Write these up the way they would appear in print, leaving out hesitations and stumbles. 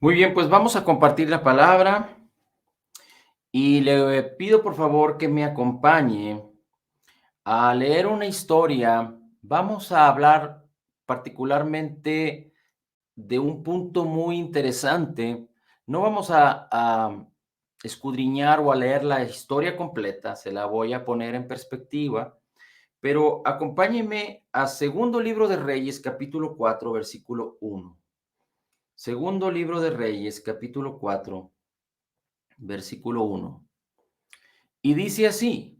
Muy bien, pues vamos a compartir la palabra y le pido por favor que me acompañe a leer una historia. Vamos a hablar particularmente de un punto muy interesante. No vamos a escudriñar o a leer la historia completa, se la voy a poner en perspectiva, pero acompáñeme a Segundo Libro de Reyes, capítulo 4, versículo 1. Segundo Libro de Reyes, capítulo 4, versículo 1. Y dice así: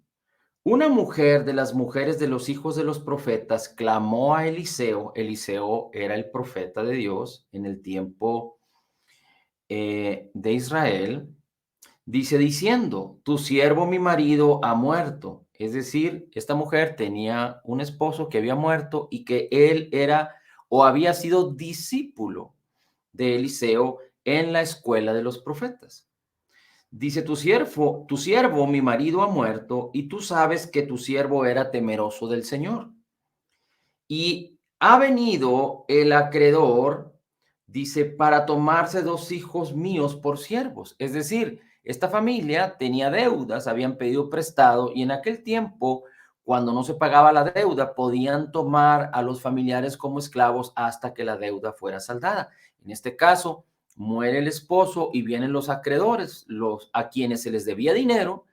una mujer de las mujeres de los hijos de los profetas clamó a Eliseo. Eliseo era el profeta de Dios en el tiempo de Israel. Dice diciendo: tu siervo mi marido ha muerto. Es decir, esta mujer tenía un esposo que había muerto y que él era o había sido discípulo de Eliseo en la escuela de los profetas. Dice: tu siervo, mi marido ha muerto, y tú sabes que tu siervo era temeroso del Señor. Y ha venido el acreedor, dice, para tomarse dos hijos míos por siervos. Es decir, esta familia tenía deudas, habían pedido prestado, y en aquel tiempo, cuando no se pagaba la deuda, podían tomar a los familiares como esclavos hasta que la deuda fuera saldada. En este caso, muere el esposo y vienen los acreedores, los a quienes se les debía dinero,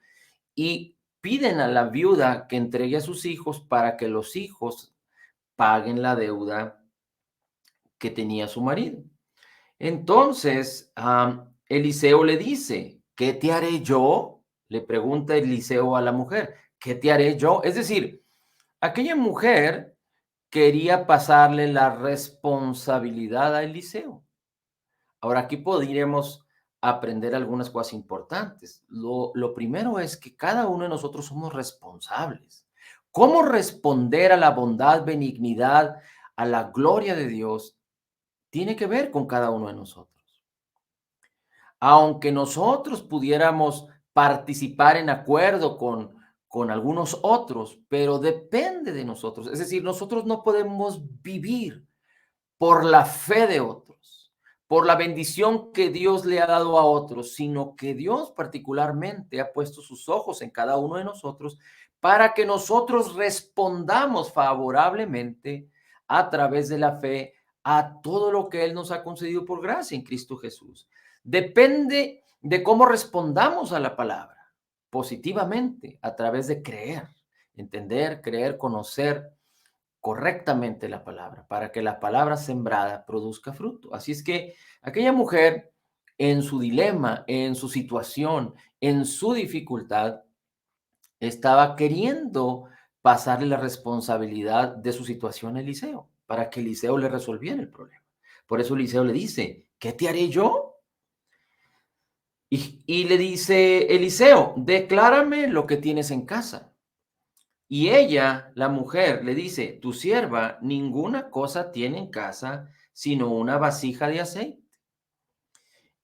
y piden a la viuda que entregue a sus hijos para que los hijos paguen la deuda que tenía su marido. Entonces, Eliseo le dice: ¿qué te haré yo? Le pregunta Eliseo a la mujer: ¿qué te haré yo? Es decir, aquella mujer quería pasarle la responsabilidad a Eliseo. Ahora, aquí podríamos aprender algunas cosas importantes. Lo primero es que cada uno de nosotros somos responsables. ¿Cómo responder a la bondad, benignidad, a la gloria de Dios? Tiene que ver con cada uno de nosotros. Aunque nosotros pudiéramos participar en acuerdo con algunos otros, pero depende de nosotros. Es decir, nosotros no podemos vivir por la fe de otros, por la bendición que Dios le ha dado a otros, sino que Dios particularmente ha puesto sus ojos en cada uno de nosotros para que nosotros respondamos favorablemente a través de la fe a todo lo que Él nos ha concedido por gracia en Cristo Jesús. Depende de cómo respondamos a la palabra, positivamente, a través de creer, entender, creer, conocer correctamente la palabra, para que la palabra sembrada produzca fruto. Así es que aquella mujer, en su dilema, en su situación, en su dificultad, estaba queriendo pasarle la responsabilidad de su situación a Eliseo, para que Eliseo le resolviera el problema. Por eso Eliseo le dice: ¿qué te haré yo? Y le dice Eliseo: declárame lo que tienes en casa. Y ella, la mujer, le dice: tu sierva ninguna cosa tiene en casa sino una vasija de aceite.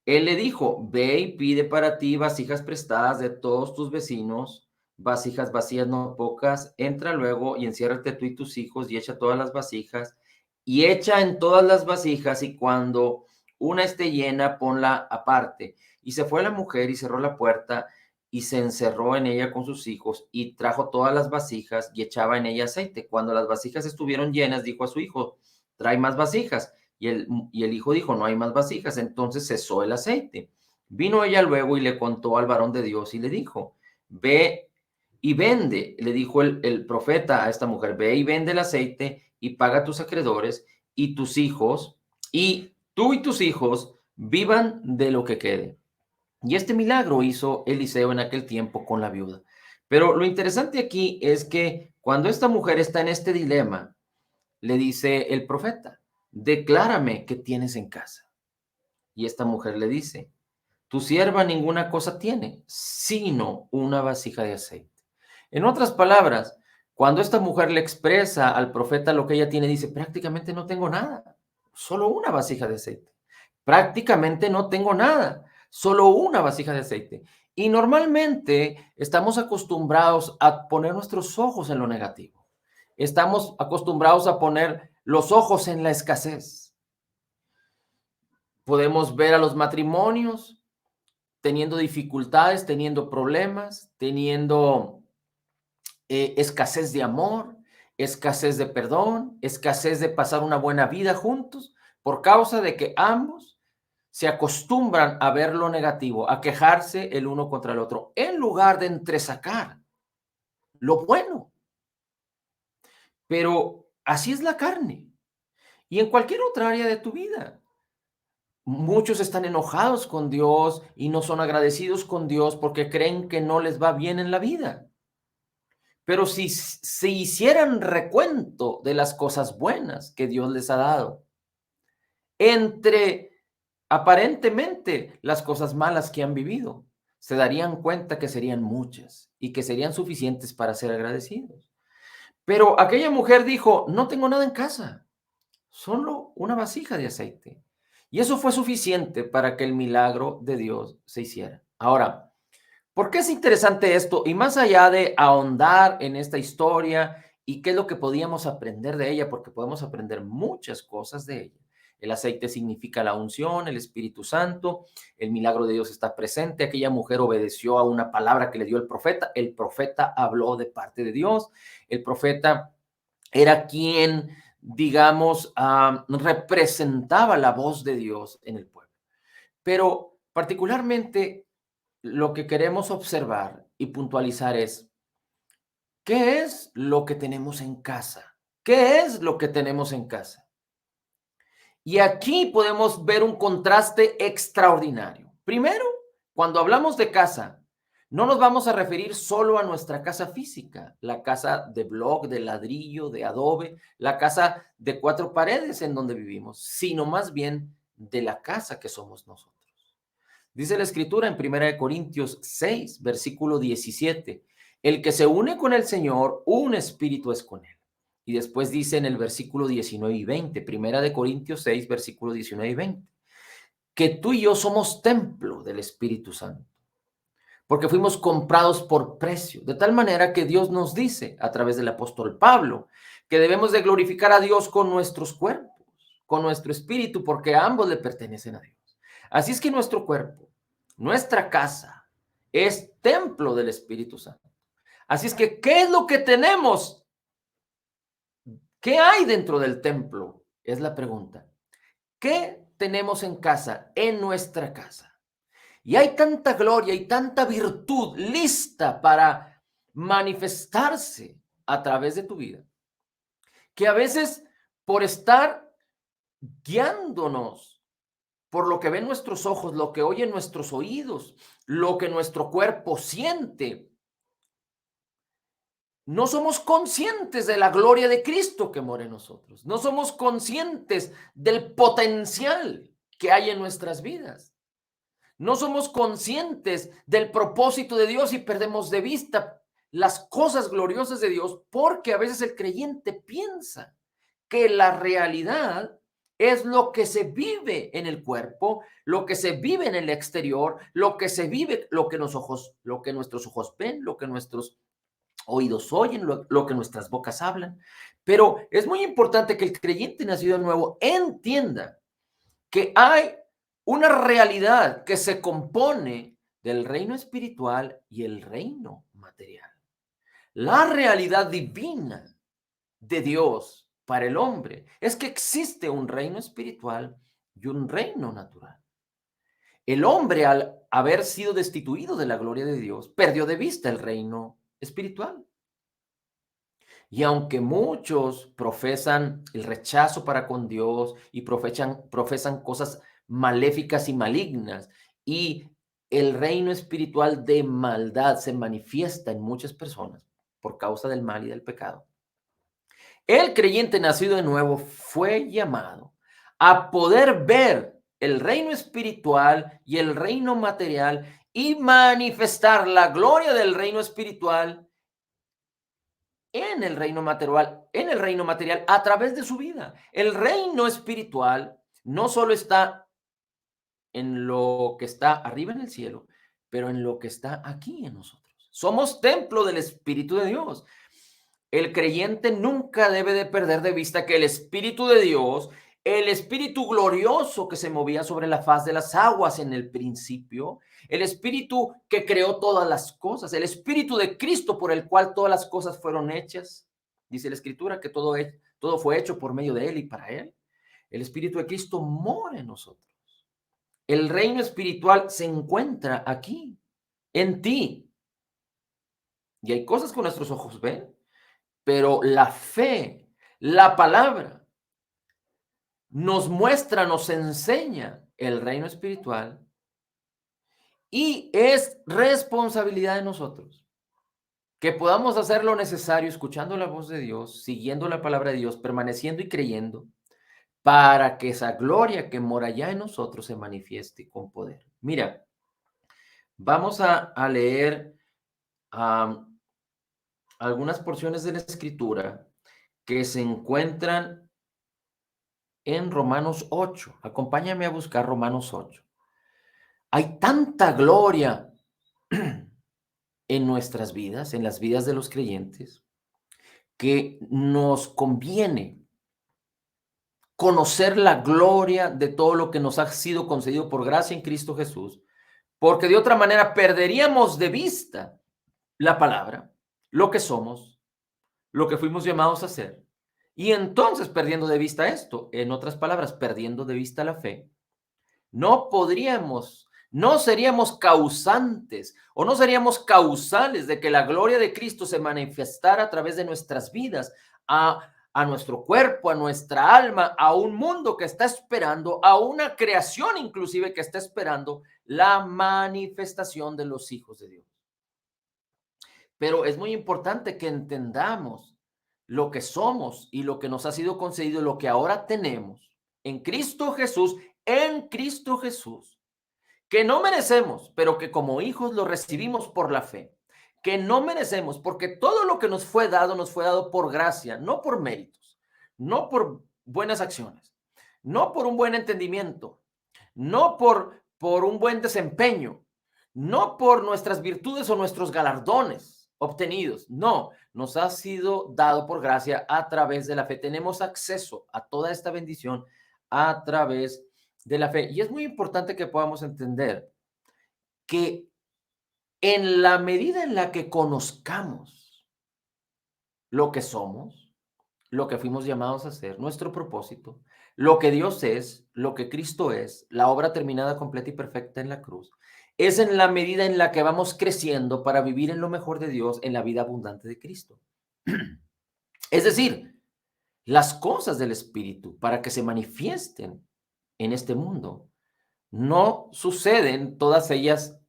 Él le dijo: ve y pide para ti vasijas prestadas de todos tus vecinos, vasijas vacías no pocas. Entra luego y enciérrate tú y tus hijos y echa todas las vasijas y echa en todas las vasijas, y cuando una esté llena, ponla aparte. Y se fue la mujer y cerró la puerta y se encerró en ella con sus hijos y trajo todas las vasijas y echaba en ella aceite. Cuando las vasijas estuvieron llenas, dijo a su hijo: trae más vasijas. Y el hijo dijo: no hay más vasijas. Entonces cesó el aceite. Vino ella luego y le contó al varón de Dios y le dijo: ve y vende. Le dijo el profeta a esta mujer: ve y vende el aceite y paga a tus acreedores, y tus hijos, y tú y tus hijos vivan de lo que quede. Y este milagro hizo Eliseo en aquel tiempo con la viuda. Pero lo interesante aquí es que cuando esta mujer está en este dilema, le dice el profeta: declárame qué tienes en casa. Y esta mujer le dice: tu sierva ninguna cosa tiene, sino una vasija de aceite. En otras palabras, cuando esta mujer le expresa al profeta lo que ella tiene, dice: prácticamente no tengo nada, solo una vasija de aceite. Prácticamente no tengo nada, solo una vasija de aceite. Y normalmente estamos acostumbrados a poner nuestros ojos en lo negativo. Estamos acostumbrados a poner los ojos en la escasez. Podemos ver a los matrimonios teniendo dificultades, teniendo problemas, teniendo escasez de amor, escasez de perdón, escasez de pasar una buena vida juntos, por causa de que ambos se acostumbran a ver lo negativo, a quejarse el uno contra el otro, en lugar de entresacar lo bueno. Pero así es la carne. Y en cualquier otra área de tu vida. Muchos están enojados con Dios y no son agradecidos con Dios porque creen que no les va bien en la vida. Pero si hicieran recuento de las cosas buenas que Dios les ha dado, entre aparentemente las cosas malas que han vivido, se darían cuenta que serían muchas y que serían suficientes para ser agradecidos. Pero aquella mujer dijo, no tengo nada en casa, solo una vasija de aceite. Y eso fue suficiente para que el milagro de Dios se hiciera. Ahora, ¿por qué es interesante esto? Y más allá de ahondar en esta historia y qué es lo que podíamos aprender de ella, porque podemos aprender muchas cosas de ella. El aceite significa la unción, el Espíritu Santo, el milagro de Dios está presente. Aquella mujer obedeció a una palabra que le dio el profeta habló de parte de Dios, el profeta era quien, digamos, representaba la voz de Dios en el pueblo. Pero particularmente lo que queremos observar y puntualizar es, ¿qué es lo que tenemos en casa? ¿Qué es lo que tenemos en casa? Y aquí podemos ver un contraste extraordinario. Primero, cuando hablamos de casa, no nos vamos a referir solo a nuestra casa física, la casa de bloc, de ladrillo, de adobe, la casa de cuatro paredes en donde vivimos, sino más bien de la casa que somos nosotros. Dice la escritura en 1 Corintios 6, versículo 17, el que se une con el Señor, un espíritu es con él. Y después dice en el versículo 19 y 20, 1 Corintios 6, versículo 19 y 20, que tú y yo somos templo del Espíritu Santo, porque fuimos comprados por precio, de tal manera que Dios nos dice a través del apóstol Pablo que debemos de glorificar a Dios con nuestros cuerpos, con nuestro espíritu, porque ambos le pertenecen a Dios. Así es que nuestro cuerpo, nuestra casa, es templo del Espíritu Santo. Así es que, ¿qué es lo que tenemos? ¿Qué hay dentro del templo? Es la pregunta. ¿Qué tenemos en casa, en nuestra casa? Y hay tanta gloria y tanta virtud lista para manifestarse a través de tu vida, que a veces por estar guiándonos por lo que ven nuestros ojos, lo que oyen nuestros oídos, lo que nuestro cuerpo siente, no somos conscientes de la gloria de Cristo que mora en nosotros. No somos conscientes del potencial que hay en nuestras vidas. No somos conscientes del propósito de Dios y perdemos de vista las cosas gloriosas de Dios porque a veces el creyente piensa que la realidad es lo que se vive en el cuerpo, lo que se vive en el exterior, lo que se vive, lo que nuestros ojos ven, lo que nuestros oídos oyen, lo que nuestras bocas hablan. Pero es muy importante que el creyente nacido de nuevo entienda que hay una realidad que se compone del reino espiritual y el reino material. La realidad divina de Dios para el hombre es que existe un reino espiritual y un reino natural. El hombre, al haber sido destituido de la gloria de Dios, perdió de vista el reino espiritual. Y aunque muchos profesan el rechazo para con Dios y profesan cosas maléficas y malignas, y el reino espiritual de maldad se manifiesta en muchas personas por causa del mal y del pecado, el creyente nacido de nuevo fue llamado a poder ver el reino espiritual y el reino material y manifestar la gloria del reino espiritual en el reino material a través de su vida. El reino espiritual no solo está en lo que está arriba en el cielo, pero en lo que está aquí en nosotros. Somos templo del Espíritu de Dios. El creyente nunca debe de perder de vista que el Espíritu de Dios el Espíritu glorioso que se movía sobre la faz de las aguas en el principio, el Espíritu que creó todas las cosas, el Espíritu de Cristo por el cual todas las cosas fueron hechas. Dice la Escritura que todo fue hecho por medio de Él y para Él. El Espíritu de Cristo mora en nosotros. El reino espiritual se encuentra aquí, en ti. Y hay cosas que nuestros ojos ven, pero la fe, la palabra, nos muestra, nos enseña el reino espiritual y es responsabilidad de nosotros que podamos hacer lo necesario escuchando la voz de Dios, siguiendo la palabra de Dios, permaneciendo y creyendo para que esa gloria que mora ya en nosotros se manifieste con poder. Mira, vamos a leer am, algunas porciones de la Escritura que se encuentran en Romanos 8. Acompáñame a buscar Romanos 8. Hay tanta gloria en nuestras vidas, en las vidas de los creyentes, que nos conviene conocer la gloria de todo lo que nos ha sido concedido por gracia en Cristo Jesús, porque de otra manera perderíamos de vista la palabra, lo que somos, lo que fuimos llamados a ser. Y entonces, perdiendo de vista esto, en otras palabras, perdiendo de vista la fe, no seríamos causantes o no seríamos causales de que la gloria de Cristo se manifestara a través de nuestras vidas, a nuestro cuerpo, a nuestra alma, a un mundo que está esperando, a una creación inclusive que está esperando la manifestación de los hijos de Dios. Pero es muy importante que entendamos lo que somos y lo que nos ha sido concedido, lo que ahora tenemos en Cristo Jesús, que no merecemos, pero que como hijos lo recibimos por la fe, que no merecemos, porque todo lo que nos fue dado por gracia, no por méritos, no por buenas acciones, no por un buen entendimiento, no por un buen desempeño, no por nuestras virtudes o nuestros galardones obtenidos, no, nos ha sido dado por gracia a través de la fe. Tenemos acceso a toda esta bendición a través de la fe. Y es muy importante que podamos entender que en la medida en la que conozcamos lo que somos, lo que fuimos llamados a ser, nuestro propósito, lo que Dios es, lo que Cristo es, la obra terminada, completa y perfecta en la cruz, es en la medida en la que vamos creciendo para vivir en lo mejor de Dios, en la vida abundante de Cristo. Es decir, las cosas del Espíritu, para que se manifiesten en este mundo, no suceden todas ellas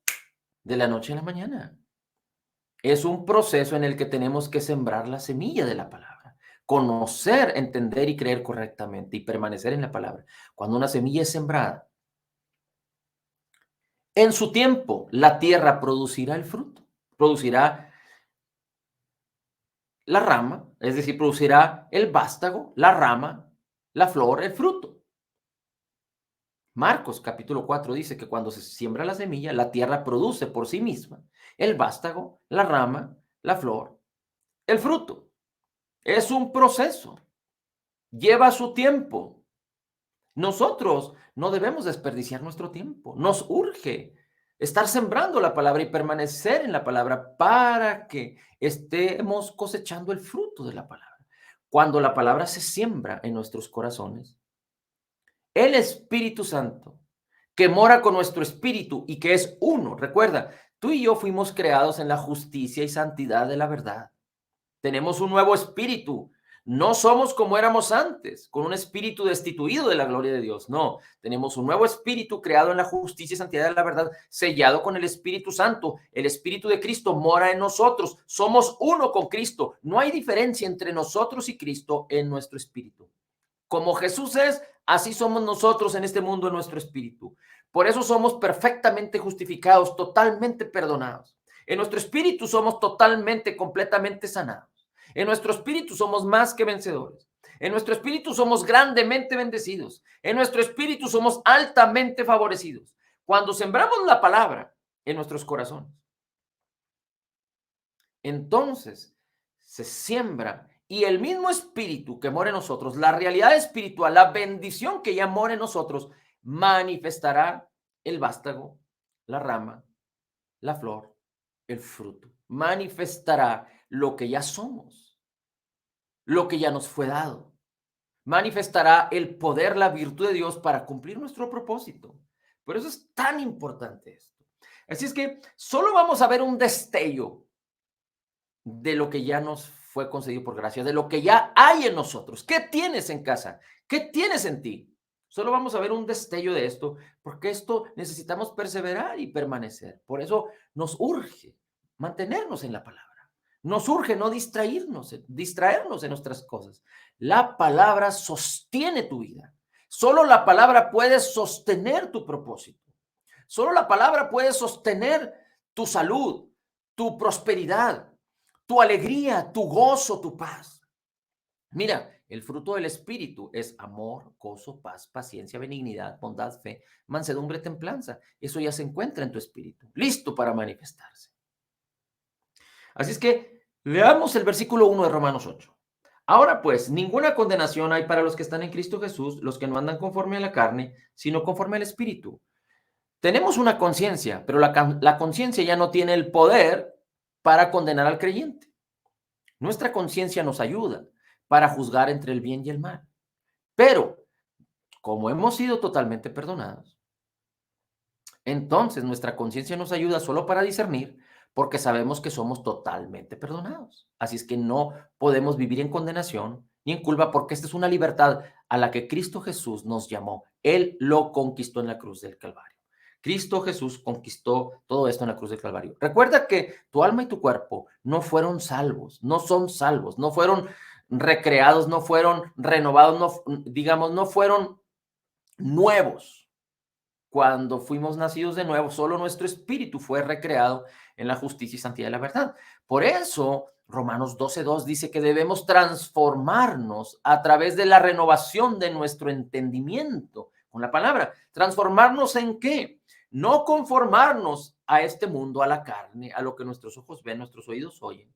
de la noche a la mañana. Es un proceso en el que tenemos que sembrar la semilla de la palabra, conocer, entender y creer correctamente y permanecer en la palabra. Cuando una semilla es sembrada, en su tiempo la tierra producirá el fruto, producirá la rama, es decir, producirá el vástago, la rama, la flor, el fruto. Marcos capítulo 4 dice que cuando se siembra la semilla, la tierra produce por sí misma el vástago, la rama, la flor, el fruto. Es un proceso, lleva su tiempo. Nosotros no debemos desperdiciar nuestro tiempo. Nos urge estar sembrando la palabra y permanecer en la palabra para que estemos cosechando el fruto de la palabra. Cuando la palabra se siembra en nuestros corazones, el Espíritu Santo, que mora con nuestro espíritu y que es uno. Recuerda, tú y yo fuimos creados en la justicia y santidad de la verdad. Tenemos un nuevo espíritu. No somos como éramos antes, con un espíritu destituido de la gloria de Dios. No, tenemos un nuevo espíritu creado en la justicia y santidad de la verdad, sellado con el Espíritu Santo. El Espíritu de Cristo mora en nosotros. Somos uno con Cristo. No hay diferencia entre nosotros y Cristo en nuestro espíritu. Como Jesús es, así somos nosotros en este mundo en nuestro espíritu. Por eso somos perfectamente justificados, totalmente perdonados. En nuestro espíritu somos totalmente, completamente sanados. En nuestro espíritu somos más que vencedores. En nuestro espíritu somos grandemente bendecidos. En nuestro espíritu somos altamente favorecidos. Cuando sembramos la palabra en nuestros corazones, entonces se siembra y el mismo espíritu que mora en nosotros, la realidad espiritual, la bendición que ya mora en nosotros, manifestará el vástago, la rama, la flor, el fruto. Manifestará lo que ya somos, lo que ya nos fue dado. Manifestará el poder, la virtud de Dios para cumplir nuestro propósito. Por eso es tan importante esto. Así es que solo vamos a ver un destello de lo que ya nos fue concedido por gracia, de lo que ya hay en nosotros. ¿Qué tienes en casa? ¿Qué tienes en ti? Solo vamos a ver un destello de esto, porque esto necesitamos perseverar y permanecer. Por eso nos urge mantenernos en la palabra. Nos urge no distraernos en nuestras cosas. La palabra sostiene tu vida. Solo la palabra puede sostener tu propósito. Solo la palabra puede sostener tu salud, tu prosperidad, tu alegría, tu gozo, tu paz. Mira, el fruto del Espíritu es amor, gozo, paz, paciencia, benignidad, bondad, fe, mansedumbre, templanza. Eso ya se encuentra en tu espíritu, listo para manifestarse. Así es que leamos el versículo 1 de Romanos 8. Ahora pues, ninguna condenación hay para los que están en Cristo Jesús, los que no andan conforme a la carne, sino conforme al Espíritu. Tenemos una conciencia, pero la conciencia ya no tiene el poder para condenar al creyente. Nuestra conciencia nos ayuda para juzgar entre el bien y el mal. Pero, como hemos sido totalmente perdonados, entonces nuestra conciencia nos ayuda solo para discernir porque sabemos que somos totalmente perdonados. Así es que no podemos vivir en condenación ni en culpa porque esta es una libertad a la que Cristo Jesús nos llamó. Él lo conquistó en la cruz del Calvario. Cristo Jesús conquistó todo esto en la cruz del Calvario. Recuerda que tu alma y tu cuerpo no fueron salvos, no son salvos, no fueron recreados, no fueron renovados, no, digamos, no fueron nuevos. Cuando fuimos nacidos de nuevo, solo nuestro espíritu fue recreado en la justicia y santidad de la verdad. Por eso, Romanos 12:2 dice que debemos transformarnos a través de la renovación de nuestro entendimiento con la palabra. ¿Transformarnos en qué? No conformarnos a este mundo, a la carne, a lo que nuestros ojos ven, nuestros oídos oyen,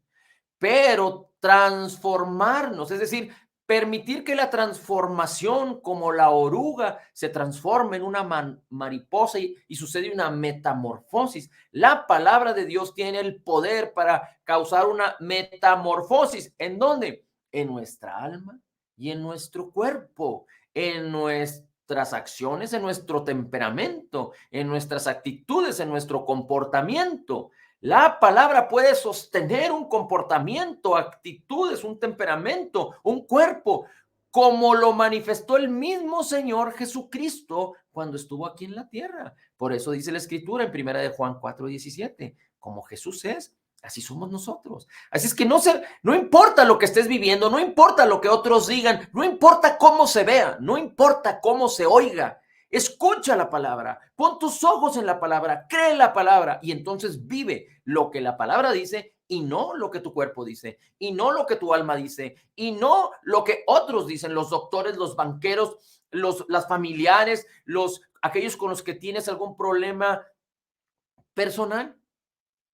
pero transformarnos, es decir, permitir que la transformación, como la oruga, se transforme en una mariposa y sucede una metamorfosis. La palabra de Dios tiene el poder para causar una metamorfosis. ¿En dónde? En nuestra alma y en nuestro cuerpo, en nuestras acciones, en nuestro temperamento, en nuestras actitudes, en nuestro comportamiento. La palabra puede sostener un comportamiento, actitudes, un temperamento, un cuerpo, como lo manifestó el mismo Señor Jesucristo cuando estuvo aquí en la tierra. Por eso dice la Escritura en primera de Juan 4:17, como Jesús es, así somos nosotros. Así es que no importa lo que estés viviendo, no importa lo que otros digan, no importa cómo se vea, no importa cómo se oiga. Escucha la palabra, pon tus ojos en la palabra, cree en la palabra y entonces vive lo que la palabra dice y no lo que tu cuerpo dice, y no lo que tu alma dice, y no lo que otros dicen, los doctores, los banqueros, las familiares, aquellos con los que tienes algún problema personal.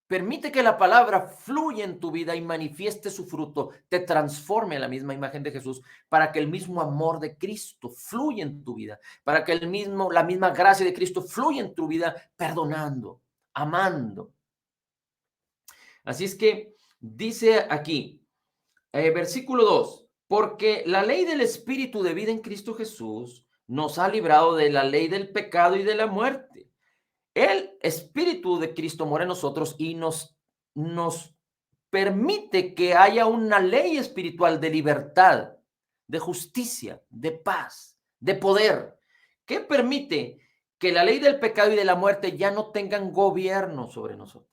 Permite que la palabra fluya en tu vida y manifieste su fruto, te transforme a la misma imagen de Jesús, para que el mismo amor de Cristo fluya en tu vida, para que la misma gracia de Cristo fluya en tu vida, perdonando, amando. Así es que dice aquí, versículo 2, porque la ley del Espíritu de vida en Cristo Jesús nos ha librado de la ley del pecado y de la muerte. El Espíritu de Cristo mora en nosotros y nos permite que haya una ley espiritual de libertad, de justicia, de paz, de poder, que permite que la ley del pecado y de la muerte ya no tengan gobierno sobre nosotros.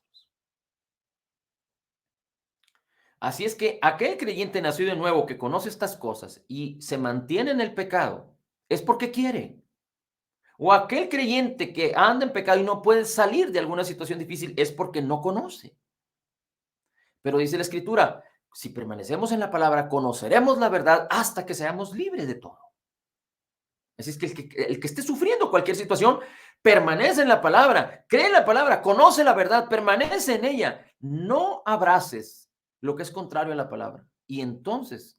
Así es que aquel creyente nacido de nuevo que conoce estas cosas y se mantiene en el pecado es porque quiere. O aquel creyente que anda en pecado y no puede salir de alguna situación difícil es porque no conoce. Pero dice la Escritura, si permanecemos en la palabra, conoceremos la verdad hasta que seamos libres de todo. Así es que el que esté sufriendo cualquier situación, permanece en la palabra, cree en la palabra, conoce la verdad, permanece en ella. No abraces lo que es contrario a la palabra y entonces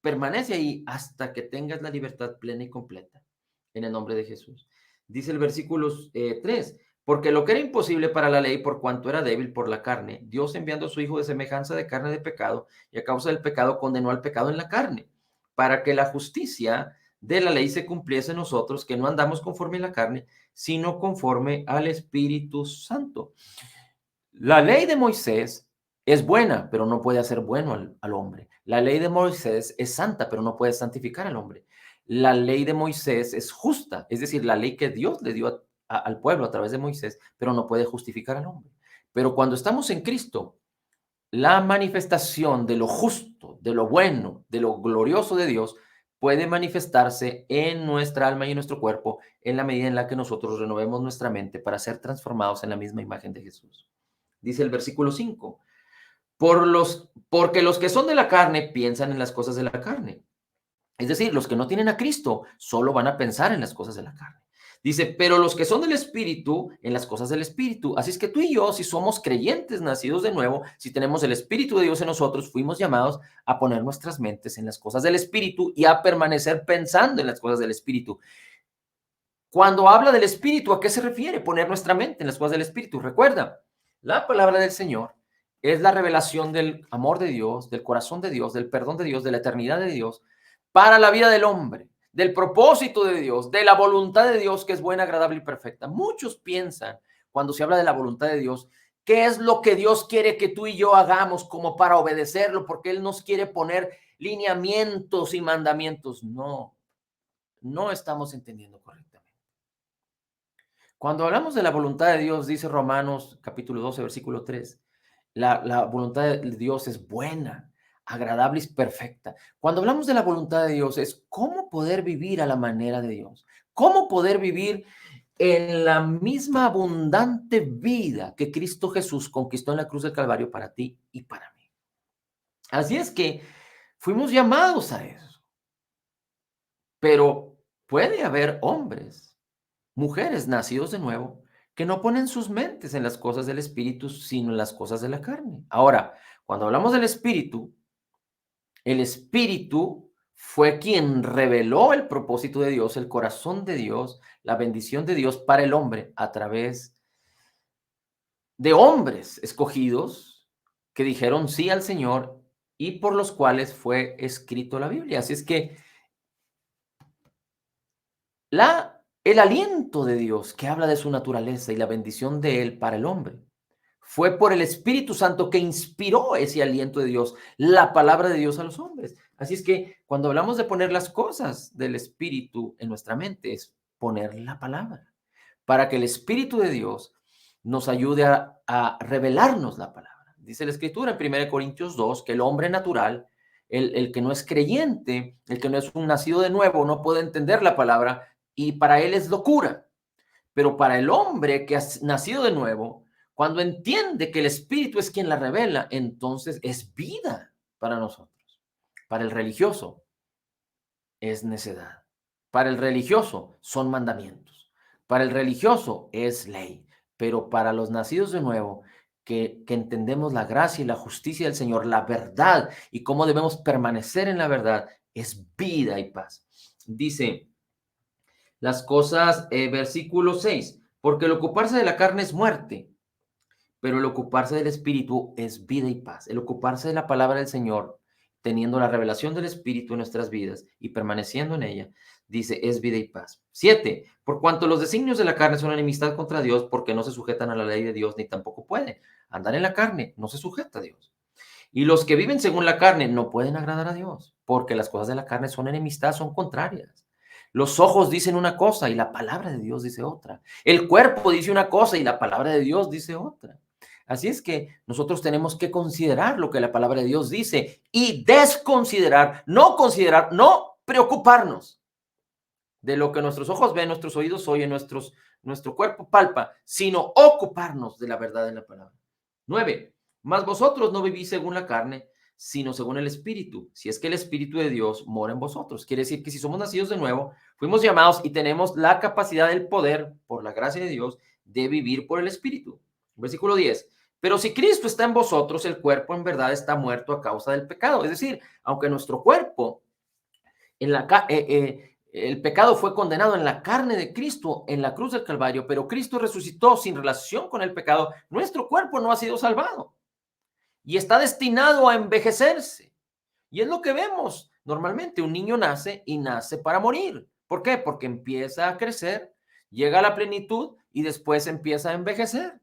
permanece ahí hasta que tengas la libertad plena y completa, en el nombre de Jesús. Dice el versículo 3, porque lo que era imposible para la ley, por cuanto era débil por la carne, Dios enviando a su Hijo de semejanza de carne de pecado, y a causa del pecado condenó al pecado en la carne, para que la justicia de la ley se cumpliese en nosotros, que no andamos conforme a la carne, sino conforme al Espíritu Santo. La ley de Moisés es buena, pero no puede hacer bueno al hombre. La ley de Moisés es santa, pero no puede santificar al hombre. La ley de Moisés es justa, es decir, la ley que Dios le dio al pueblo a través de Moisés, pero no puede justificar al hombre. Pero cuando estamos en Cristo, la manifestación de lo justo, de lo bueno, de lo glorioso de Dios puede manifestarse en nuestra alma y en nuestro cuerpo en la medida en la que nosotros renovemos nuestra mente para ser transformados en la misma imagen de Jesús. Dice el versículo 5, porque los que son de la carne piensan en las cosas de la carne. Es decir, los que no tienen a Cristo solo van a pensar en las cosas de la carne. Dice, pero los que son del Espíritu, en las cosas del Espíritu. Así es que tú y yo, si somos creyentes nacidos de nuevo, si tenemos el Espíritu de Dios en nosotros, fuimos llamados a poner nuestras mentes en las cosas del Espíritu y a permanecer pensando en las cosas del Espíritu. Cuando habla del Espíritu, ¿a qué se refiere? Poner nuestra mente en las cosas del Espíritu. Recuerda, la palabra del Señor es la revelación del amor de Dios, del corazón de Dios, del perdón de Dios, de la eternidad de Dios para la vida del hombre, del propósito de Dios, de la voluntad de Dios que es buena, agradable y perfecta. Muchos piensan, cuando se habla de la voluntad de Dios, ¿qué es lo que Dios quiere que tú y yo hagamos como para obedecerlo? Porque Él nos quiere poner lineamientos y mandamientos. No, no estamos entendiendo correctamente. Cuando hablamos de la voluntad de Dios, dice Romanos capítulo 12, versículo 3, la voluntad de Dios es buena, agradable y perfecta. Cuando hablamos de la voluntad de Dios es cómo poder vivir a la manera de Dios, cómo poder vivir en la misma abundante vida que Cristo Jesús conquistó en la cruz del Calvario para ti y para mí. Así es que fuimos llamados a eso, pero puede haber hombres, mujeres nacidos de nuevo que no ponen sus mentes en las cosas del espíritu, sino en las cosas de la carne. Ahora, cuando hablamos del espíritu, el espíritu fue quien reveló el propósito de Dios, el corazón de Dios, la bendición de Dios para el hombre a través de hombres escogidos que dijeron sí al Señor y por los cuales fue escrito la Biblia. Así es que el aliento de Dios que habla de su naturaleza y la bendición de Él para el hombre fue por el Espíritu Santo que inspiró ese aliento de Dios, la palabra de Dios a los hombres. Así es que cuando hablamos de poner las cosas del Espíritu en nuestra mente, es poner la palabra, para que el Espíritu de Dios nos ayude a revelarnos la palabra. Dice la Escritura en 1 Corintios 2 que el hombre natural, el que no es creyente, el que no es un nacido de nuevo, no puede entender la palabra y para él es locura. Pero para el hombre que ha nacido de nuevo, cuando entiende que el Espíritu es quien la revela, entonces es vida para nosotros. Para el religioso es necedad. Para el religioso son mandamientos. Para el religioso es ley. Pero para los nacidos de nuevo, que entendemos la gracia y la justicia del Señor, la verdad y cómo debemos permanecer en la verdad, es vida y paz. Dice las cosas, versículo 6, porque el ocuparse de la carne es muerte, pero el ocuparse del Espíritu es vida y paz. El ocuparse de la palabra del Señor, teniendo la revelación del Espíritu en nuestras vidas y permaneciendo en ella, dice, es vida y paz. 7, por cuanto los designios de la carne son enemistad contra Dios, porque no se sujetan a la ley de Dios, ni tampoco pueden. Andar en la carne no se sujeta a Dios. Y los que viven según la carne no pueden agradar a Dios, porque las cosas de la carne son enemistad, son contrarias. Los ojos dicen una cosa y la palabra de Dios dice otra. El cuerpo dice una cosa y la palabra de Dios dice otra. Así es que nosotros tenemos que considerar lo que la palabra de Dios dice y desconsiderar, no preocuparnos de lo que nuestros ojos ven, nuestros oídos oyen, nuestro cuerpo palpa, sino ocuparnos de la verdad de la palabra. 9. Mas vosotros no vivís según la carne, sino según el Espíritu, si es que el Espíritu de Dios mora en vosotros. Quiere decir que si somos nacidos de nuevo, fuimos llamados y tenemos la capacidad del poder, por la gracia de Dios, de vivir por el Espíritu. Versículo 10. Pero si Cristo está en vosotros, el cuerpo en verdad está muerto a causa del pecado. Es decir, aunque nuestro cuerpo El pecado fue condenado en la carne de Cristo, en la cruz del Calvario, pero Cristo resucitó sin relación con el pecado. Nuestro cuerpo no ha sido salvado y está destinado a envejecerse. Y es lo que vemos. Normalmente un niño nace y nace para morir. ¿Por qué? Porque empieza a crecer, llega a la plenitud y después empieza a envejecer.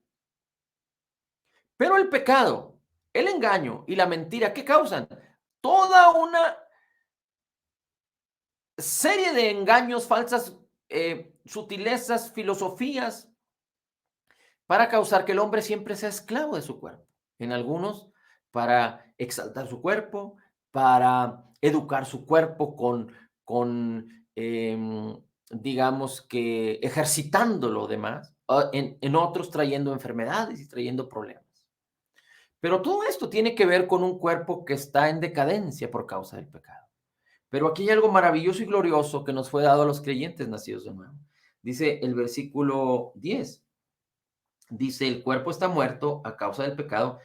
Pero el pecado, el engaño y la mentira, ¿qué causan? Toda una serie de engaños, falsas sutilezas, filosofías, para causar que el hombre siempre sea esclavo de su cuerpo. En algunos, para exaltar su cuerpo, para educar su cuerpo con digamos que ejercitando lo demás, en otros trayendo enfermedades y trayendo problemas. Pero todo esto tiene que ver con un cuerpo que está en decadencia por causa del pecado. Pero aquí hay algo maravilloso y glorioso que nos fue dado a los creyentes nacidos de nuevo. Dice el versículo 10, dice, el cuerpo está muerto a causa del pecado,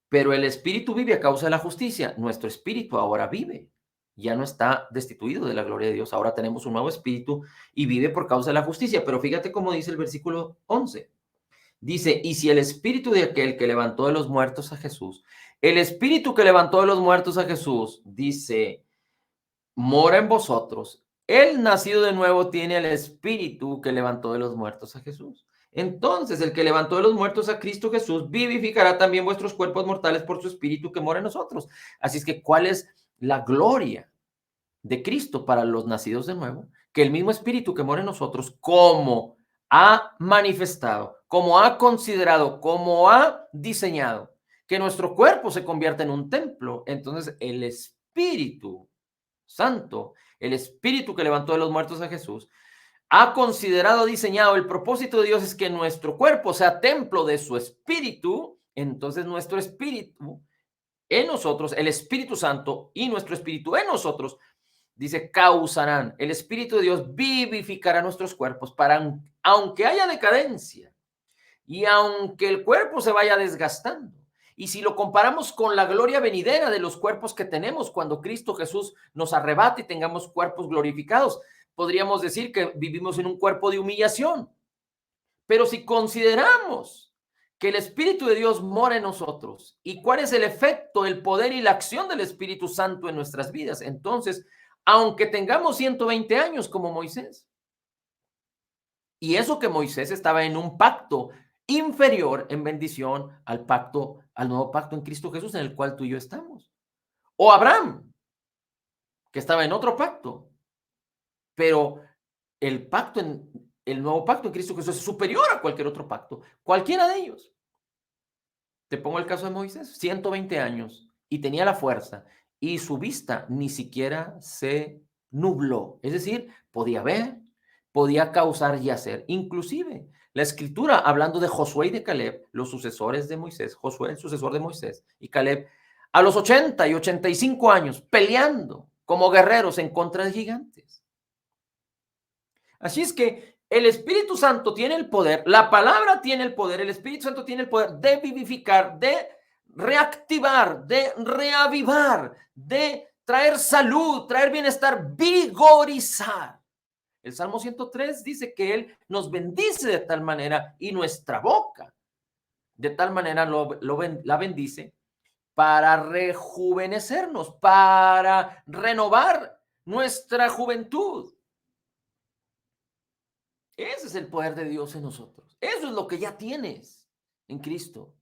pero el espíritu vive a causa de la justicia. Nuestro espíritu ahora vive, ya no está destituido de la gloria de Dios. Ahora tenemos un nuevo espíritu y vive por causa de la justicia. Pero fíjate cómo dice el versículo 11. Dice, y si el espíritu de aquel que levantó de los muertos a Jesús, el espíritu que levantó de los muertos a Jesús, dice, mora en vosotros. El nacido de nuevo tiene el espíritu que levantó de los muertos a Jesús. Entonces, el que levantó de los muertos a Cristo Jesús vivificará también vuestros cuerpos mortales por su espíritu que mora en nosotros. Así es que, ¿cuál es la gloria de Cristo para los nacidos de nuevo? Que el mismo espíritu que mora en nosotros, como ha manifestado, como ha considerado, como ha diseñado, que nuestro cuerpo se convierta en un templo. Entonces, el Espíritu Santo, el Espíritu que levantó de los muertos a Jesús, ha considerado, diseñado, el propósito de Dios es que nuestro cuerpo sea templo de su Espíritu. Entonces nuestro Espíritu en nosotros, el Espíritu Santo y nuestro Espíritu en nosotros, dice, causarán, el Espíritu de Dios vivificará nuestros cuerpos para, aunque haya decadencia y aunque el cuerpo se vaya desgastando, y si lo comparamos con la gloria venidera de los cuerpos que tenemos cuando Cristo Jesús nos arrebate y tengamos cuerpos glorificados, podríamos decir que vivimos en un cuerpo de humillación. Pero si consideramos que el Espíritu de Dios mora en nosotros y cuál es el efecto, el poder y la acción del Espíritu Santo en nuestras vidas, entonces, aunque tengamos 120 años como Moisés, y eso que Moisés estaba en un pacto inferior en bendición al pacto, al nuevo pacto en Cristo Jesús, en el cual tú y yo estamos. O Abraham, que estaba en otro pacto, pero el nuevo pacto en Cristo Jesús es superior a cualquier otro pacto, cualquiera de ellos. Te pongo el caso de Moisés, 120 años, y tenía la fuerza, y su vista ni siquiera se nubló. Es decir, podía ver, podía causar y hacer. Inclusive, la escritura, hablando de Josué y de Caleb, los sucesores de Moisés, Josué, el sucesor de Moisés, y Caleb, a los 80 y 85 años, peleando como guerreros en contra de gigantes. Así es que el Espíritu Santo tiene el poder, la palabra tiene el poder, el Espíritu Santo tiene el poder de vivificar, de reactivar, de reavivar, de traer salud, traer bienestar, vigorizar. El Salmo 103 dice que Él nos bendice de tal manera y nuestra boca de tal manera la bendice para rejuvenecernos, para renovar nuestra juventud. Ese es el poder de Dios en nosotros. Eso es lo que ya tienes en Cristo.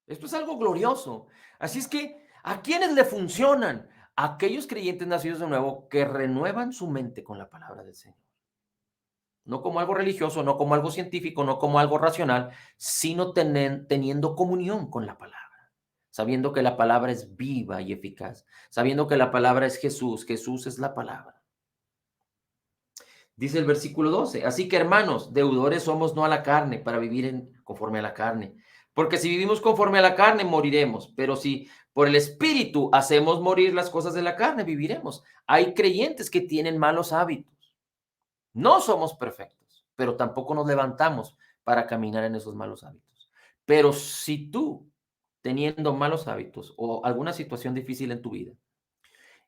Esto es algo glorioso. Así es que, ¿a quiénes le funcionan? A aquellos creyentes nacidos de nuevo que renuevan su mente con la palabra del Señor. No como algo religioso, no como algo científico, no como algo racional, sino teniendo comunión con la palabra, sabiendo que la palabra es viva y eficaz, sabiendo que la palabra es Jesús, Jesús es la palabra. Dice el versículo 12, así que hermanos, deudores somos no a la carne para vivir conforme a la carne. Porque si vivimos conforme a la carne, moriremos. Pero si por el Espíritu hacemos morir las cosas de la carne, viviremos. Hay creyentes que tienen malos hábitos. No somos perfectos, pero tampoco nos levantamos para caminar en esos malos hábitos. Pero si tú, teniendo malos hábitos o alguna situación difícil en tu vida,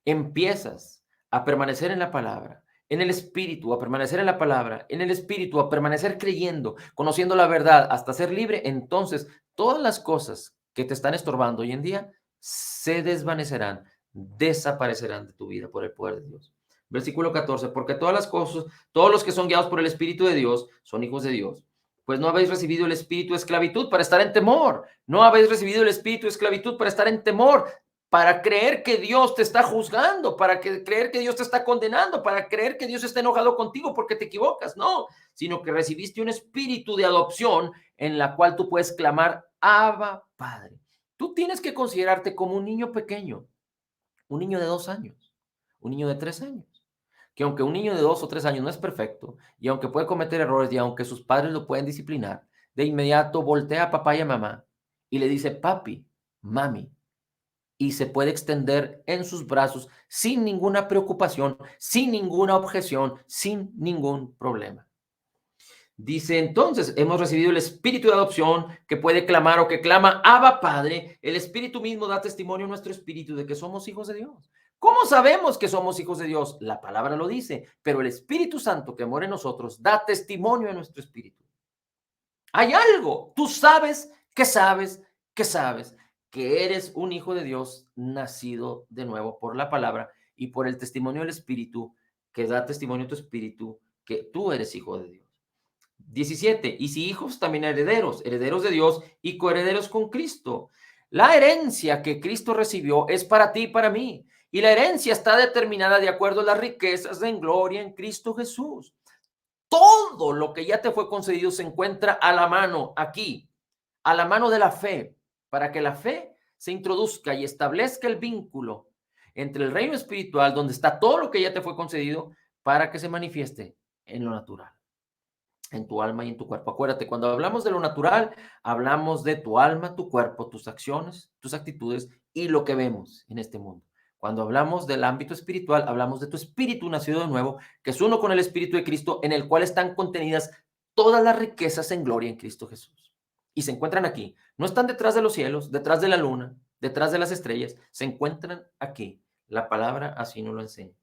empiezas a permanecer en la palabra, en el espíritu, a permanecer en la palabra, en el espíritu, a permanecer creyendo, conociendo la verdad, hasta ser libre, entonces todas las cosas que te están estorbando hoy en día se desvanecerán, desaparecerán de tu vida por el poder de Dios. Versículo 14, porque todas las cosas, todos los que son guiados por el Espíritu de Dios son hijos de Dios. Pues no habéis recibido el espíritu de esclavitud para estar en temor. No habéis recibido el espíritu de esclavitud para estar en temor, para creer que Dios te está juzgando, creer que Dios te está condenando, para creer que Dios está enojado contigo porque te equivocas. No, sino que recibiste un espíritu de adopción en la cual tú puedes clamar, Abba, Padre. Tú tienes que considerarte como un niño pequeño, un niño de 2 años, un niño de 3 años, que aunque un niño de 2 o 3 años no es perfecto, y aunque puede cometer errores, y aunque sus padres lo pueden disciplinar, de inmediato voltea a papá y a mamá y le dice, papi, mami, y se puede extender en sus brazos sin ninguna preocupación, sin ninguna objeción, sin ningún problema. Dice entonces, hemos recibido el espíritu de adopción que puede clamar o que clama, Abba Padre. El espíritu mismo da testimonio a nuestro espíritu de que somos hijos de Dios. ¿Cómo sabemos que somos hijos de Dios? La palabra lo dice, pero el Espíritu Santo que mora en nosotros da testimonio a nuestro espíritu. Hay algo, tú sabes que sabes que sabes que eres un hijo de Dios nacido de nuevo por la palabra y por el testimonio del Espíritu que da testimonio a tu espíritu que tú eres hijo de Dios. 17. Y si hijos, también herederos, herederos de Dios y coherederos con Cristo. La herencia que Cristo recibió es para ti y para mí. Y la herencia está determinada de acuerdo a las riquezas en gloria en Cristo Jesús. Todo lo que ya te fue concedido se encuentra a la mano aquí, a la mano de la fe, para que la fe se introduzca y establezca el vínculo entre el reino espiritual, donde está todo lo que ya te fue concedido, para que se manifieste en lo natural, en tu alma y en tu cuerpo. Acuérdate, cuando hablamos de lo natural, hablamos de tu alma, tu cuerpo, tus acciones, tus actitudes y lo que vemos en este mundo. Cuando hablamos del ámbito espiritual, hablamos de tu espíritu nacido de nuevo, que es uno con el Espíritu de Cristo, en el cual están contenidas todas las riquezas en gloria en Cristo Jesús. Y se encuentran aquí. No están detrás de los cielos, detrás de la luna, detrás de las estrellas. Se encuentran aquí. La palabra así nos lo enseña.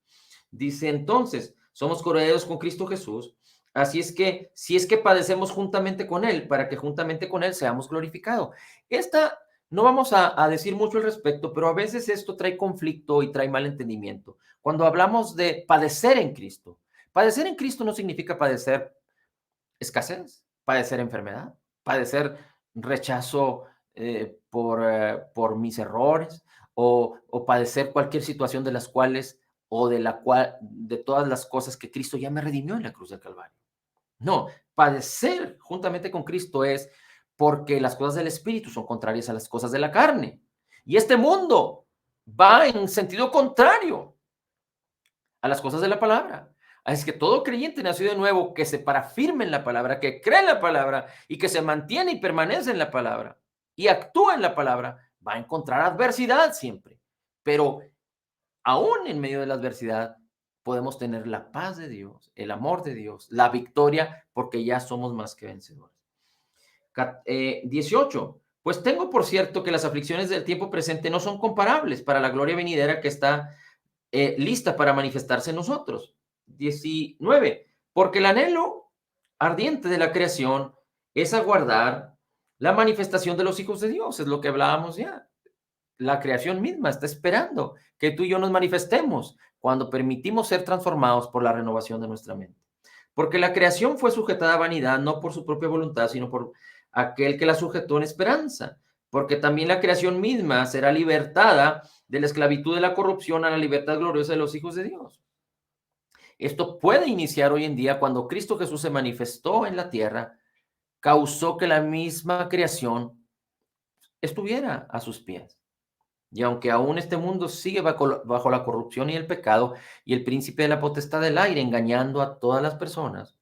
Dice entonces, somos coherederos con Cristo Jesús. Así es que, si es que padecemos juntamente con Él, para que juntamente con Él seamos glorificados. Esta, no vamos a decir mucho al respecto, pero a veces esto trae conflicto y trae mal entendimiento. Cuando hablamos de padecer en Cristo no significa padecer escasez, padecer enfermedad, padecer rechazo por mis errores o padecer cualquier situación de las cuales o de la cual, de todas las cosas que Cristo ya me redimió en la cruz del Calvario. No, padecer juntamente con Cristo es porque las cosas del Espíritu son contrarias a las cosas de la carne. Y este mundo va en sentido contrario a las cosas de la palabra. Es que todo creyente nacido de nuevo que se parafirme en la palabra, que cree en la palabra y que se mantiene y permanece en la palabra y actúa en la palabra, va a encontrar adversidad siempre. Pero aún en medio de la adversidad, podemos tener la paz de Dios, el amor de Dios, la victoria, porque ya somos más que vencedores. 18. Pues tengo por cierto que las aflicciones del tiempo presente no son comparables para la gloria venidera que está lista para manifestarse en nosotros. 19. Porque el anhelo ardiente de la creación es aguardar la manifestación de los hijos de Dios, es lo que hablábamos ya. La creación misma está esperando que tú y yo nos manifestemos cuando permitimos ser transformados por la renovación de nuestra mente. Porque la creación fue sujetada a vanidad, no por su propia voluntad, sino por aquel que la sujetó en esperanza. Porque también la creación misma será libertada de la esclavitud de la corrupción a la libertad gloriosa de los hijos de Dios. Esto puede iniciar hoy en día cuando Cristo Jesús se manifestó en la tierra, causó que la misma creación estuviera a sus pies. Y aunque aún este mundo sigue bajo la corrupción y el pecado y el príncipe de la potestad del aire engañando a todas las personas,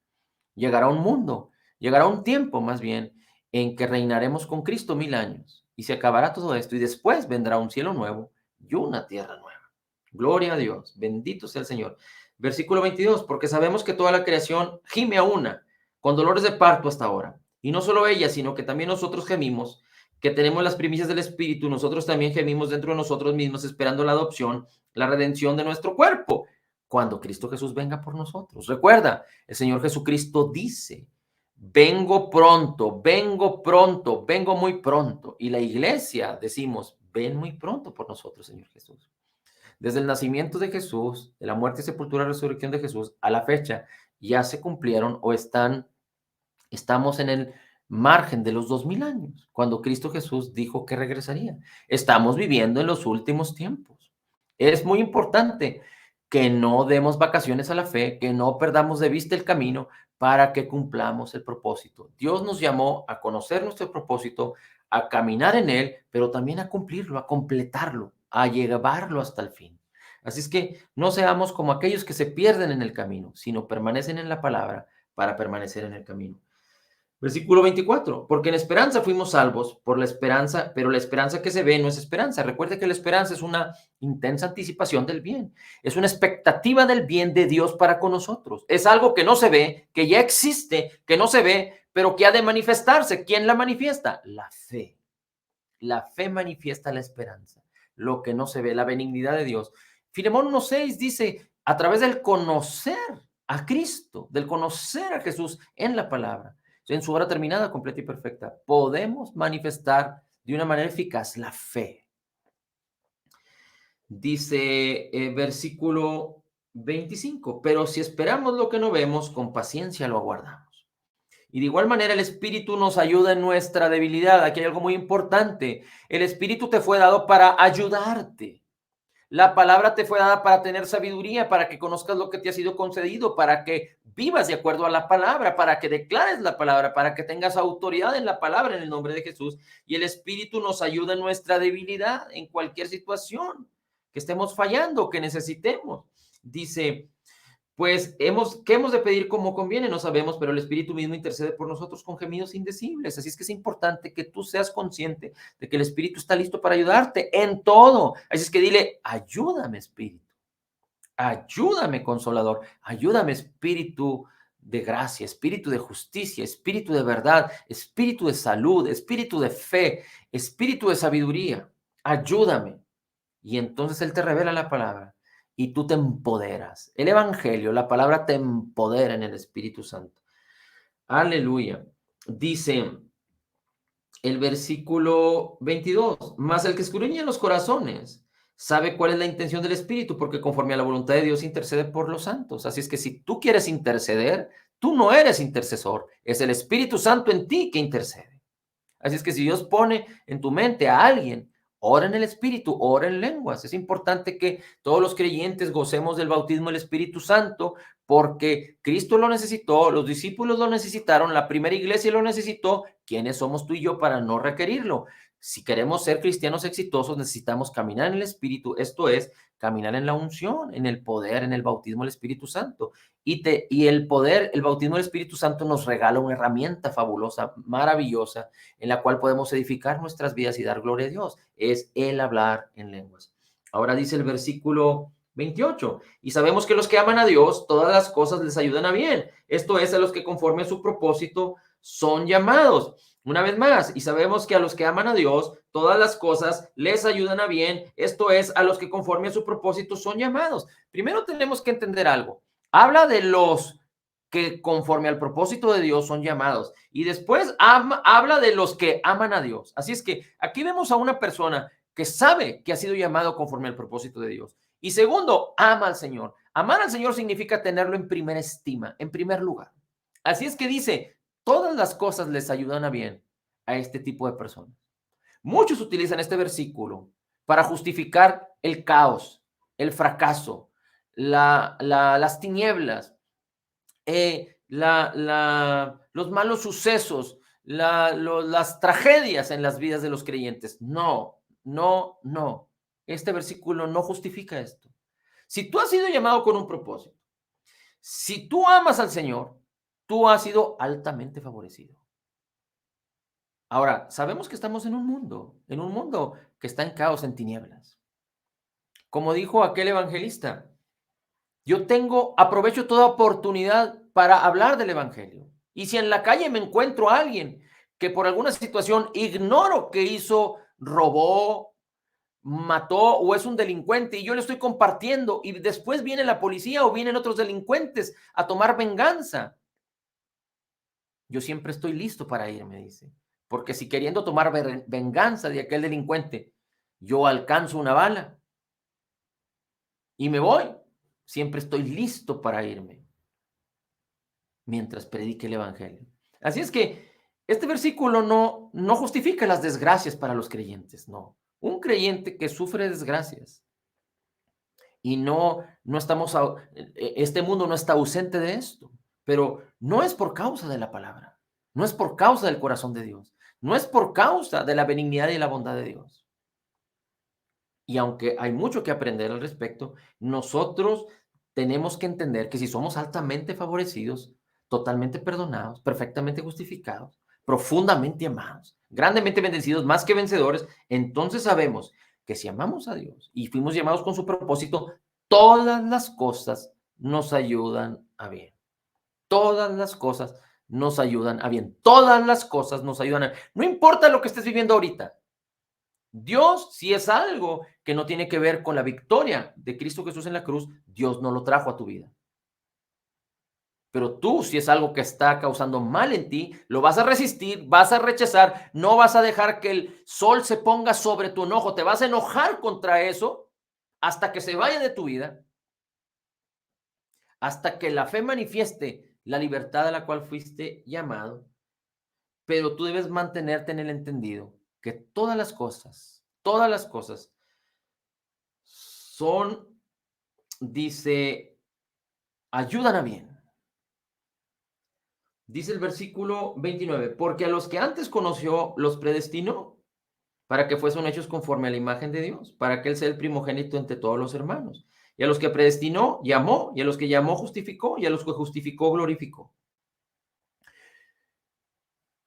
llegará un mundo, llegará un tiempo más bien en que reinaremos con Cristo 1000 años y se acabará todo esto y después vendrá un cielo nuevo y una tierra nueva. Gloria a Dios, bendito sea el Señor. Versículo 22, porque sabemos que toda la creación gime a una, con dolores de parto hasta ahora. Y no solo ella, sino que también nosotros gemimos, que tenemos las primicias del Espíritu, nosotros también gemimos dentro de nosotros mismos, esperando la adopción, la redención de nuestro cuerpo. cuando Cristo Jesús venga por nosotros. Recuerda, el Señor Jesucristo dice, vengo pronto, vengo muy pronto. Y la iglesia decimos, ven muy pronto por nosotros, Señor Jesús. Desde el nacimiento de Jesús, de la muerte, sepultura, resurrección de Jesús, a la fecha, ya se cumplieron o estamos en el margen de los 2000 años, cuando Cristo Jesús dijo que regresaría. Estamos viviendo en los últimos tiempos. Es muy importante que no demos vacaciones a la fe, que no perdamos de vista el camino para que cumplamos el propósito. Dios nos llamó a conocer nuestro propósito, a caminar en él, pero también a cumplirlo, a completarlo, a llevarlo hasta el fin. Así es que no seamos como aquellos que se pierden en el camino, sino permanecen en la palabra para permanecer en el camino. Versículo 24, porque en esperanza fuimos salvos por la esperanza, pero la esperanza que se ve no es esperanza. Recuerde que la esperanza es una intensa anticipación del bien, es una expectativa del bien de Dios para con nosotros. Es algo que no se ve, que ya existe, que no se ve, pero que ha de manifestarse. ¿Quién la manifiesta? La fe. La fe manifiesta la esperanza, lo que no se ve, la benignidad de Dios. Filemón 1:6 dice, a través del conocer a Cristo, del conocer a Jesús en la palabra, en su obra terminada, completa y perfecta, podemos manifestar de una manera eficaz la fe. Dice versículo 25, pero si esperamos lo que no vemos, con paciencia lo aguardamos. Y de igual manera el Espíritu nos ayuda en nuestra debilidad. Aquí hay algo muy importante. El Espíritu te fue dado para ayudarte. La palabra te fue dada para tener sabiduría, para que conozcas lo que te ha sido concedido, para que vivas de acuerdo a la palabra, para que declares la palabra, para que tengas autoridad en la palabra en el nombre de Jesús. Y el Espíritu nos ayuda en nuestra debilidad, en cualquier situación que estemos fallando, que necesitemos. Dice, pues ¿qué hemos de pedir como conviene? No sabemos, pero el Espíritu mismo intercede por nosotros con gemidos indecibles. Así es que es importante que tú seas consciente de que el Espíritu está listo para ayudarte en todo. Así es que dile, ayúdame, Espíritu. Ayúdame, Consolador. Ayúdame, Espíritu de gracia, Espíritu de justicia, Espíritu de verdad, Espíritu de salud, Espíritu de fe, Espíritu de sabiduría. Ayúdame. Y entonces Él te revela la palabra y tú te empoderas. El Evangelio, la palabra te empodera en el Espíritu Santo. Aleluya. Dice el versículo 22, mas el que escudriña los corazones sabe cuál es la intención del Espíritu, porque conforme a la voluntad de Dios intercede por los santos. Así es que si tú quieres interceder, tú no eres intercesor, es el Espíritu Santo en ti que intercede. Así es que si Dios pone en tu mente a alguien, ora en el Espíritu, ora en lenguas. Es importante que todos los creyentes gocemos del bautismo del Espíritu Santo porque Cristo lo necesitó, los discípulos lo necesitaron, la primera iglesia lo necesitó. ¿Quiénes somos tú y yo para no requerirlo? Si queremos ser cristianos exitosos, necesitamos caminar en el Espíritu, esto es, caminar en la unción, en el poder, en el bautismo del Espíritu Santo. Y el poder, el bautismo del Espíritu Santo nos regala una herramienta fabulosa, maravillosa, en la cual podemos edificar nuestras vidas y dar gloria a Dios. Es el hablar en lenguas. Ahora dice el versículo 28, y sabemos que los que aman a Dios, todas las cosas les ayudan a bien. Esto es, a los que conforme a su propósito son llamados. Una vez más, y sabemos que a los que aman a Dios, todas las cosas les ayudan a bien. Esto es, a los que conforme a su propósito son llamados. Primero tenemos que entender algo. Habla de los que conforme al propósito de Dios son llamados. Y después habla de los que aman a Dios. Así es que aquí vemos a una persona que sabe que ha sido llamado conforme al propósito de Dios. Y segundo, ama al Señor. Amar al Señor significa tenerlo en primera estima, en primer lugar. Así es que dice, todas las cosas les ayudan a bien a este tipo de personas. Muchos utilizan este versículo para justificar el caos, el fracaso, las tinieblas, los malos sucesos, las tragedias en las vidas de los creyentes. No, no, no. Este versículo no justifica esto. Si tú has sido llamado con un propósito, si tú amas al Señor, tú has sido altamente favorecido. Ahora, sabemos que estamos en un mundo que está en caos, en tinieblas. Como dijo aquel evangelista, aprovecho toda oportunidad para hablar del evangelio. Y si en la calle me encuentro a alguien que por alguna situación ignoro que hizo, robó, mató o es un delincuente y yo le estoy compartiendo y después viene la policía o vienen otros delincuentes a tomar venganza. Yo siempre estoy listo para ir, me dice, porque si queriendo tomar venganza de aquel delincuente, yo alcanzo una bala y me voy, siempre estoy listo para irme mientras predique el evangelio. Así es que este versículo no justifica las desgracias para los creyentes, no. Un creyente que sufre desgracias y no estamos, este mundo no está ausente de esto, pero no es por causa de la palabra, no es por causa del corazón de Dios, no es por causa de la benignidad y la bondad de Dios. Y aunque hay mucho que aprender al respecto, nosotros tenemos que entender que si somos altamente favorecidos, totalmente perdonados, perfectamente justificados, profundamente amados, grandemente bendecidos, más que vencedores, entonces sabemos que si amamos a Dios y fuimos llamados con su propósito, todas las cosas nos ayudan a bien. Todas las cosas nos ayudan a bien. Todas las cosas nos ayudan a bien. No importa lo que estés viviendo ahorita. Dios, si es algo que no tiene que ver con la victoria de Cristo Jesús en la cruz, Dios no lo trajo a tu vida. Pero tú, si es algo que está causando mal en ti, lo vas a resistir, vas a rechazar, no vas a dejar que el sol se ponga sobre tu enojo, te vas a enojar contra eso hasta que se vaya de tu vida, hasta que la fe manifieste la libertad a la cual fuiste llamado, pero tú debes mantenerte en el entendido que todas las cosas son, dice, ayudan a bien. Dice el versículo 29, porque a los que antes conoció los predestinó para que fuesen hechos conforme a la imagen de Dios, para que Él sea el primogénito entre todos los hermanos. Y a los que predestinó, llamó, y a los que llamó, justificó, y a los que justificó, glorificó.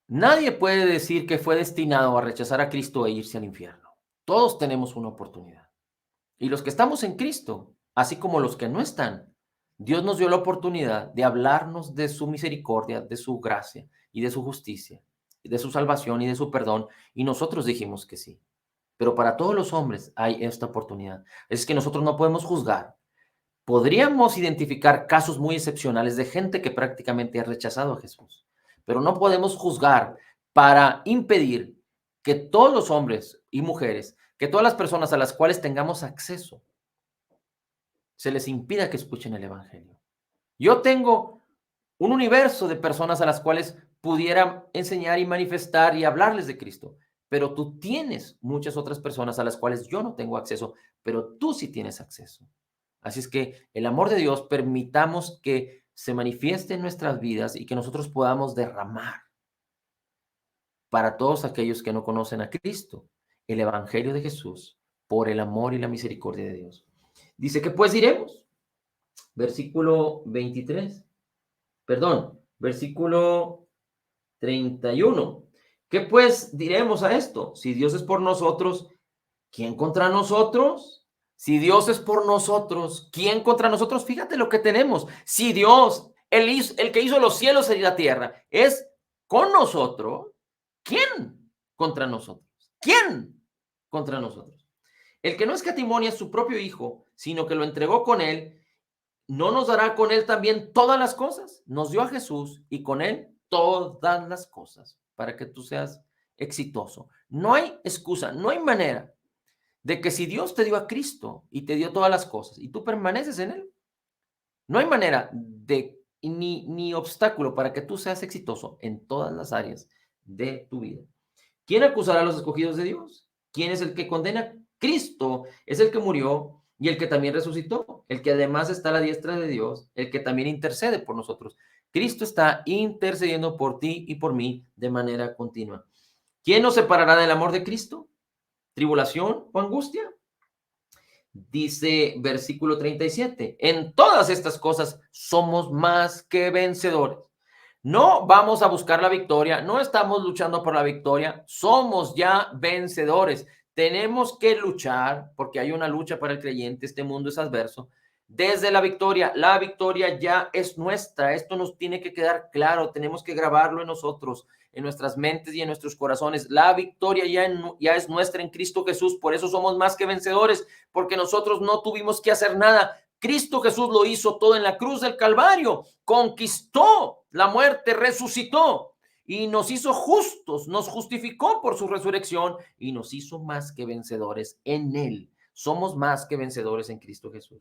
Nadie puede decir que fue destinado a rechazar a Cristo e irse al infierno. Todos tenemos una oportunidad. Y los que estamos en Cristo, así como los que no están, Dios nos dio la oportunidad de hablarnos de su misericordia, de su gracia y de su justicia, de su salvación y de su perdón, y nosotros dijimos que sí. Pero para todos los hombres hay esta oportunidad. Es que nosotros no podemos juzgar. Podríamos identificar casos muy excepcionales de gente que prácticamente ha rechazado a Jesús, pero no podemos juzgar para impedir que todos los hombres y mujeres, que todas las personas a las cuales tengamos acceso, se les impida que escuchen el evangelio. Yo tengo un universo de personas a las cuales pudiera enseñar y manifestar y hablarles de Cristo, pero tú tienes muchas otras personas a las cuales yo no tengo acceso, pero tú sí tienes acceso. Así es que el amor de Dios permitamos que se manifieste en nuestras vidas y que nosotros podamos derramar para todos aquellos que no conocen a Cristo el evangelio de Jesús por el amor y la misericordia de Dios. Dice que pues diremos, versículo 23, perdón, versículo 31. ¿Qué pues diremos a esto? Si Dios es por nosotros, ¿quién contra nosotros? Si Dios es por nosotros, ¿quién contra nosotros? Fíjate lo que tenemos. Si Dios, el que hizo los cielos y la tierra, es con nosotros, ¿quién contra nosotros? ¿Quién contra nosotros? El que no escatimó a su propio Hijo, sino que lo entregó con él, ¿no nos dará con él también todas las cosas? Nos dio a Jesús y con él todas las cosas para que tú seas exitoso. No hay excusa, no hay manera de que si Dios te dio a Cristo y te dio todas las cosas y tú permaneces en él, no hay manera de ni obstáculo para que tú seas exitoso en todas las áreas de tu vida. ¿Quién acusará a los escogidos de Dios? ¿Quién es el que condena? Cristo es el que murió y el que también resucitó, el que además está a la diestra de Dios, el que también intercede por nosotros. Cristo está intercediendo por ti y por mí de manera continua. ¿Quién nos separará del amor de Cristo? ¿Tribulación o angustia? Dice versículo 37, en todas estas cosas somos más que vencedores. No vamos a buscar la victoria, no estamos luchando por la victoria, somos ya vencedores. Tenemos que luchar porque hay una lucha para el creyente, este mundo es adverso. desde la victoria ya es nuestra. Esto nos tiene que quedar claro, tenemos que grabarlo en nosotros, en nuestras mentes y en nuestros corazones. La victoria ya es nuestra en Cristo Jesús, por eso somos más que vencedores, porque nosotros no tuvimos que hacer nada. Cristo Jesús lo hizo todo en la cruz del Calvario, conquistó la muerte, resucitó y nos hizo justos, nos justificó por su resurrección y nos hizo más que vencedores en Él. Somos más que vencedores en Cristo Jesús.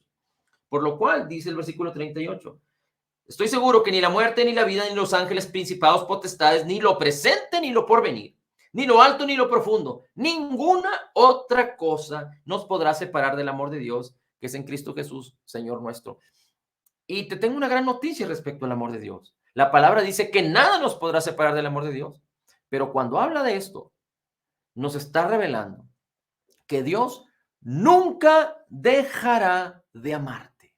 Por lo cual, dice el versículo 38, estoy seguro que ni la muerte, ni la vida, ni los ángeles, principados, potestades, ni lo presente, ni lo porvenir, ni lo alto, ni lo profundo, ninguna otra cosa nos podrá separar del amor de Dios, que es en Cristo Jesús, Señor nuestro. Y te tengo una gran noticia respecto al amor de Dios. La palabra dice que nada nos podrá separar del amor de Dios. Pero cuando habla de esto, nos está revelando que Dios nunca dejará de amarte.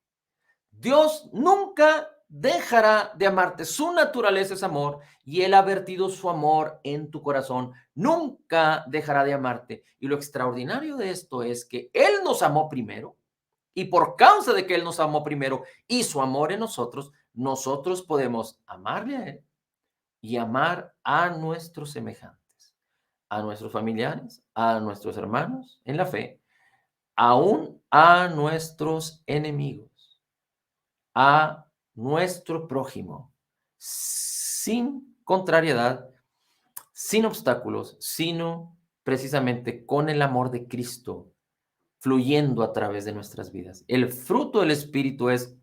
Dios nunca dejará de amarte. Su naturaleza es amor y Él ha vertido su amor en tu corazón. Nunca dejará de amarte. Y lo extraordinario de esto es que Él nos amó primero y por causa de que Él nos amó primero y su amor en nosotros, nosotros podemos amarle a Él y amar a nuestros semejantes, a nuestros familiares, a nuestros hermanos en la fe, aún a nuestros enemigos, a nuestro prójimo, sin contrariedad, sin obstáculos, sino precisamente con el amor de Cristo fluyendo a través de nuestras vidas. El fruto del Espíritu es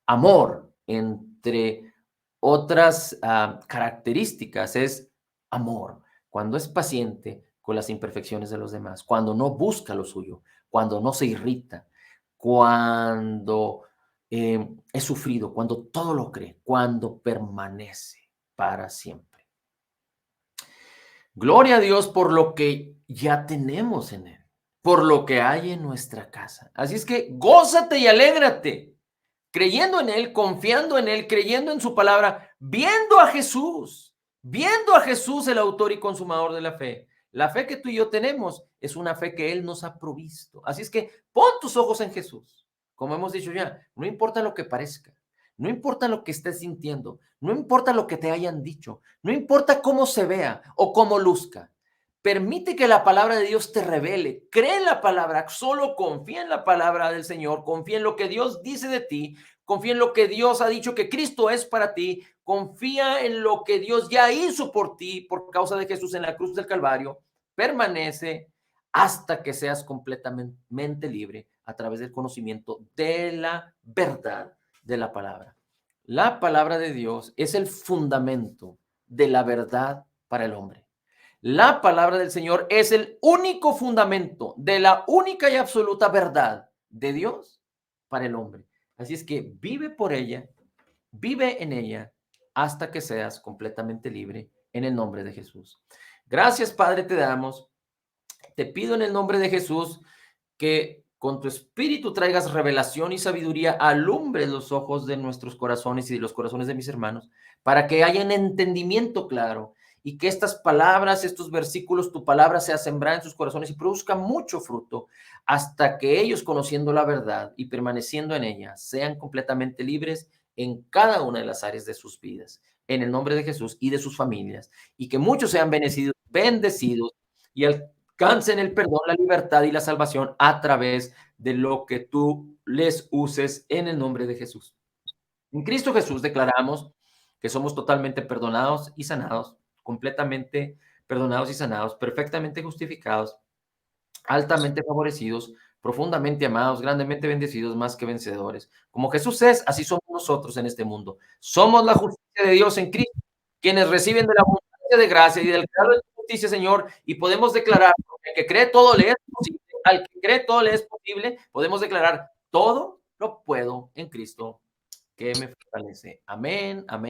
amor, entre otras características, es amor. Cuando es paciente con las imperfecciones de los demás, cuando no busca lo suyo, cuando no se irrita, cuando es sufrido, cuando todo lo cree, cuando permanece para siempre. Gloria a Dios por lo que ya tenemos en Él, por lo que hay en nuestra casa. Así es que gózate y alégrate, creyendo en Él, confiando en Él, creyendo en su palabra, viendo a Jesús, el autor y consumador de la fe. La fe que tú y yo tenemos es una fe que Él nos ha provisto. Así es que pon tus ojos en Jesús. Como hemos dicho ya, no importa lo que parezca, no importa lo que estés sintiendo, no importa lo que te hayan dicho, no importa cómo se vea o cómo luzca. Permite que la palabra de Dios te revele. Cree en la palabra, solo confía en la palabra del Señor, confía en lo que Dios dice de ti, confía en lo que Dios ha dicho que Cristo es para ti, confía en lo que Dios ya hizo por ti por causa de Jesús en la cruz del Calvario. Permanece hasta que seas completamente libre a través del conocimiento de la verdad de la palabra. La palabra de Dios es el fundamento de la verdad para el hombre. La palabra del Señor es el único fundamento de la única y absoluta verdad de Dios para el hombre. Así es que vive por ella, vive en ella hasta que seas completamente libre en el nombre de Jesús. Gracias, Padre, te damos. Te pido en el nombre de Jesús que con tu espíritu traigas revelación y sabiduría, alumbres los ojos de nuestros corazones y de los corazones de mis hermanos, para que haya un entendimiento claro y que estas palabras, estos versículos, tu palabra sea sembrada en sus corazones y produzca mucho fruto, hasta que ellos, conociendo la verdad y permaneciendo en ella, sean completamente libres en cada una de las áreas de sus vidas, en el nombre de Jesús y de sus familias, y que muchos sean bendecidos y alcancen el perdón, la libertad y la salvación a través de lo que tú les uses en el nombre de Jesús. En Cristo Jesús declaramos que somos totalmente perdonados y sanados, completamente perdonados y sanados, perfectamente justificados, altamente favorecidos, profundamente amados, grandemente bendecidos, más que vencedores. Como Jesús es, así somos nosotros en este mundo. Somos la justicia de Dios en Cristo, quienes reciben de la abundancia de gracia y del grado de justicia, Señor, y podemos declarar, al que cree todo le es posible, al que cree todo le es posible, podemos declarar, todo lo puedo en Cristo que me fortalece. Amén, amén.